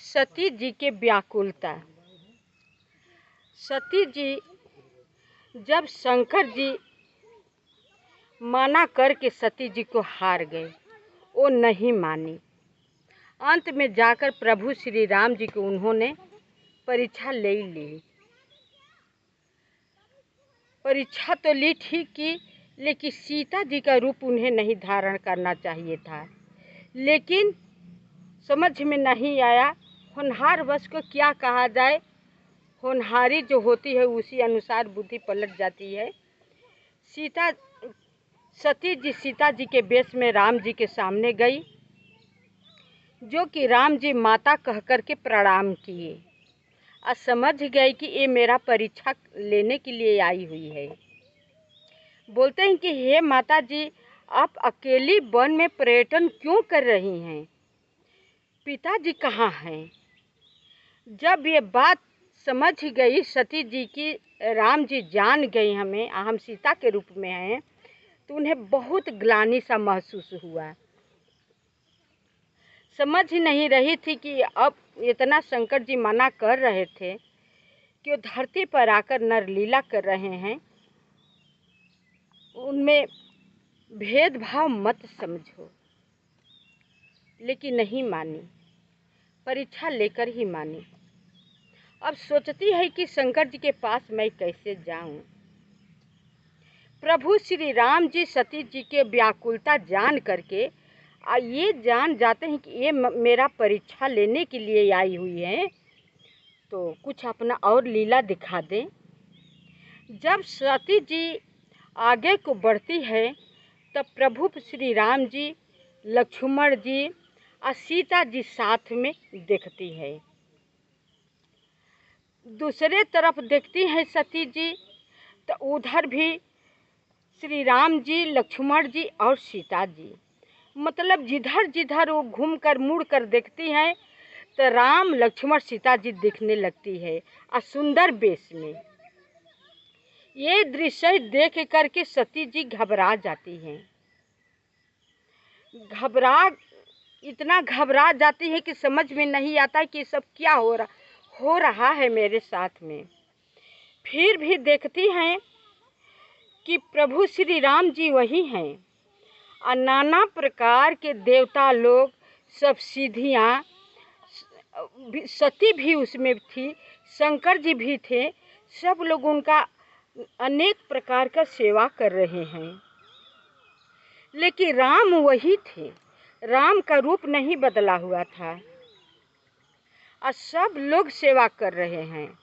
सती जी के व्याकुलता। सती जी जब शंकर जी मना करके सती जी को हार गए, वो नहीं मानी। अंत में जाकर प्रभु श्री राम जी को उन्होंने परीक्षा ले ली। परीक्षा तो ली ठीक की, लेकिन सीता जी का रूप उन्हें नहीं धारण करना चाहिए था। लेकिन समझ में नहीं आया, होनहार वश को क्या कहा जाए। होनहारी जो होती है उसी अनुसार बुद्धि पलट जाती है। सती जी सीता जी के वेश में राम जी के सामने गई, जो कि राम जी माता कह कर के प्रणाम किए और समझ गए कि ये मेरा परीक्षा लेने के लिए आई हुई है। बोलते हैं कि हे माता जी, आप अकेली वन में पर्यटन क्यों कर रही हैं? पिताजी कहाँ हैं? जब ये बात समझ गई सती जी की, राम जी जान गई हमें, हम सीता के रूप में हैं, तो उन्हें बहुत ग्लानि सा महसूस हुआ। समझ ही नहीं रही थी कि अब इतना शंकर जी मना कर रहे थे कि वो धरती पर आकर नरलीला कर रहे हैं, उनमें भेदभाव मत समझो। लेकिन नहीं मानी, परीक्षा लेकर ही मानी। अब सोचती है कि शंकर जी के पास मैं कैसे जाऊं। प्रभु श्री राम जी सती जी के व्याकुलता जान करके ये जान जाते हैं कि ये मेरा परीक्षा लेने के लिए आई हुई है, तो कुछ अपना और लीला दिखा दें। जब सती जी आगे को बढ़ती है, तब प्रभु श्री राम जी, लक्ष्मण जी और सीता जी साथ में देखती है। दूसरे तरफ देखती हैं सती जी, तो उधर भी श्री राम जी, लक्ष्मण जी और सीता जी, मतलब जिधर जिधर वो घूम कर मुड़ कर देखती हैं, तो राम लक्ष्मण सीता जी दिखने लगती है और सुंदर वेश में। ये दृश्य देख करके सती जी घबरा जाती हैं। इतना घबरा जाती है कि समझ में नहीं आता कि सब क्या हो रहा है मेरे साथ में। फिर भी देखती हैं कि प्रभु श्री राम जी वही हैं और नाना प्रकार के देवता लोग, सब सिद्धियाँ, सती भी उसमें थी, शंकर जी भी थे, सब लोग उनका अनेक प्रकार का सेवा कर रहे हैं। लेकिन राम वही थे, राम का रूप नहीं बदला हुआ था और सब लोग सेवा कर रहे हैं।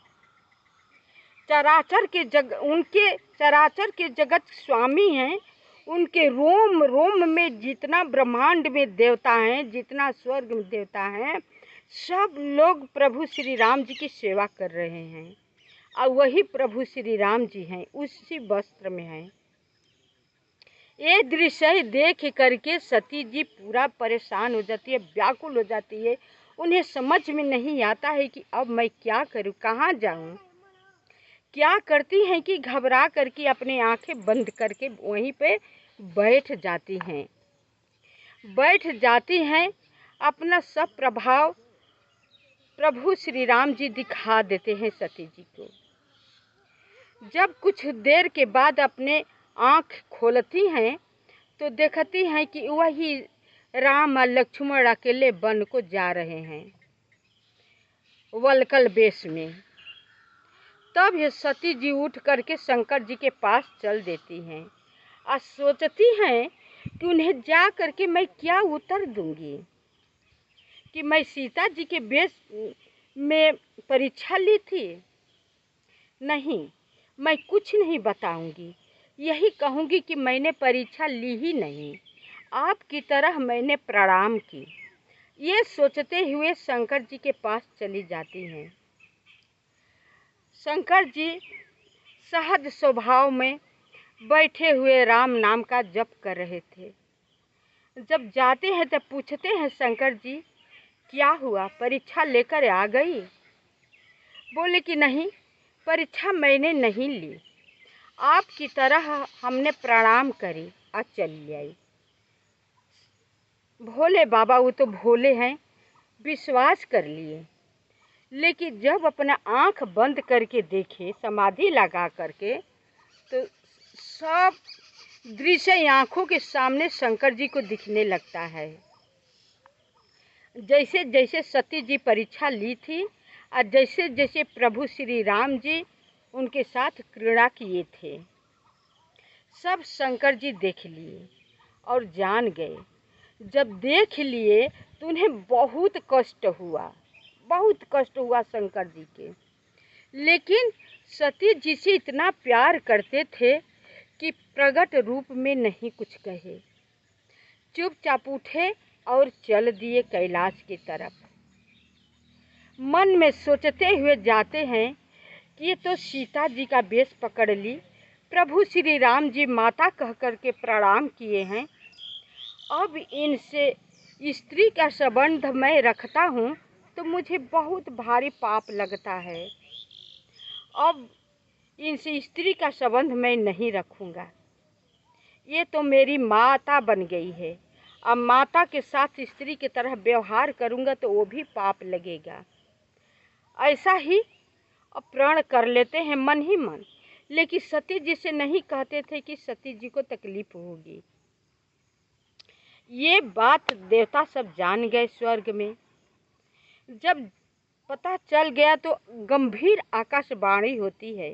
उनके चराचर के जगत स्वामी हैं। उनके रोम रोम में जितना ब्रह्मांड में देवता हैं, जितना स्वर्ग में देवता हैं, सब लोग प्रभु श्री राम जी की सेवा कर रहे हैं और वही प्रभु श्री राम जी हैं, उसी वस्त्र में हैं। ये दृश्य देख करके सती जी पूरा परेशान हो जाती है, व्याकुल हो जाती है। उन्हें समझ में नहीं आता है कि अब मैं क्या करूं, कहाँ जाऊं। क्या करती हैं कि घबरा करके अपनी आंखें बंद करके वहीं पे बैठ जाती हैं। अपना सब प्रभाव प्रभु श्री राम जी दिखा देते हैं सती जी को। जब कुछ देर के बाद अपने आँख खोलती हैं, तो देखती हैं कि वही राम और लक्ष्मण अकेले वन को जा रहे हैं वलकल वेश में। तब ये सती जी उठ करके शंकर जी के पास चल देती हैं और सोचती हैं कि उन्हें जा करके मैं क्या उत्तर दूंगी, कि मैं सीता जी के वेश में परीक्षा ली थी। नहीं, मैं कुछ नहीं बताऊंगी, यही कहूंगी कि मैंने परीक्षा ली ही नहीं, आपकी तरह मैंने प्रणाम की। ये सोचते हुए शंकर जी के पास चली जाती हैं। शंकर जी सहज स्वभाव में बैठे हुए राम नाम का जप कर रहे थे। जब जाते हैं तब पूछते हैं, शंकर जी क्या हुआ, परीक्षा लेकर आ गई? बोले कि नहीं, परीक्षा मैंने नहीं ली, आपकी तरह हमने प्रणाम करी और चली आई। भोले बाबा, वो तो भोले हैं, विश्वास कर लिए, लेकिन जब अपना आँख बंद करके देखे समाधि लगा करके, तो सब दृश्य आँखों के सामने शंकर जी को दिखने लगता है। जैसे जैसे सती जी परीक्षा ली थी और जैसे जैसे प्रभु श्री राम जी उनके साथ क्रीड़ा किए थे, सब शंकर जी देख लिए और जान गए। जब देख लिए तो उन्हें बहुत कष्ट हुआ शंकर जी के। लेकिन सती जी से इतना प्यार करते थे कि प्रकट रूप में नहीं कुछ कहे, चुपचाप उठे और चल दिए कैलाश की तरफ। मन में सोचते हुए जाते हैं कि ये तो सीता जी का वेश पकड़ ली, प्रभु श्री राम जी माता कह कर के प्रणाम किए हैं, अब इनसे स्त्री का संबंध मैं रखता हूँ तो मुझे बहुत भारी पाप लगता है। अब इनसे स्त्री का संबंध मैं नहीं रखूँगा। ये तो मेरी माता बन गई है, अब माता के साथ स्त्री की तरह व्यवहार करूँगा तो वो भी पाप लगेगा। ऐसा ही प्रण कर लेते हैं मन ही मन, लेकिन सती जी से नहीं कहते थे कि सती जी को तकलीफ होगी। ये बात देवता सब जान गए स्वर्ग में। जब पता चल गया तो गंभीर आकाशवाणी होती है,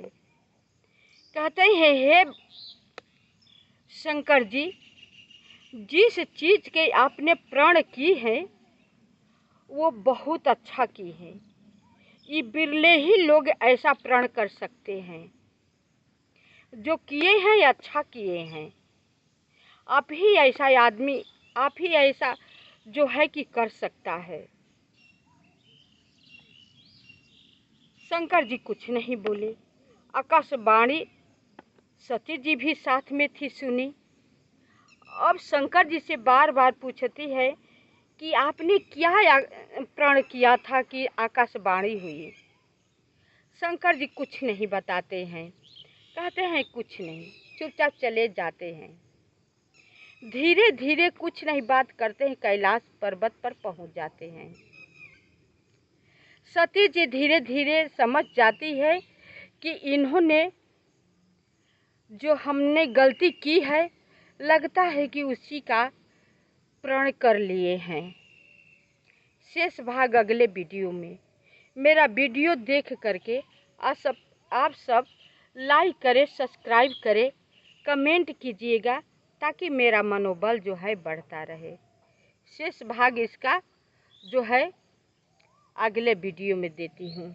कहते हैं हे शंकर जी, जिस चीज के आपने प्रण की है वो बहुत अच्छा की है। ये बिरले ही लोग ऐसा प्रण कर सकते हैं, जो किए हैं अच्छा किए हैं। आप ही ऐसा आदमी, आप ही ऐसा जो है कि कर सकता है। शंकर जी कुछ नहीं बोले। आकाशवाणी सती जी भी साथ में थी, सुनी। अब शंकर जी से बार बार पूछती है कि आपने क्या प्रण किया था कि आकाशवाणी हुई। शंकर जी कुछ नहीं बताते हैं, कहते हैं कुछ नहीं, चुपचाप चले जाते हैं। धीरे धीरे कुछ नहीं बात करते हैं, कैलाश पर्वत पर पहुंच जाते हैं। सती जी धीरे धीरे समझ जाती है कि इन्होंने जो हमने गलती की है, लगता है कि उसी का प्रण कर लिए हैं। शेष भाग अगले वीडियो में। मेरा वीडियो देख करके आप सब लाइक करें, सब्सक्राइब करें, कमेंट कीजिएगा ताकि मेरा मनोबल जो है बढ़ता रहे। शेष भाग इसका जो है अगले वीडियो में देती हूँ।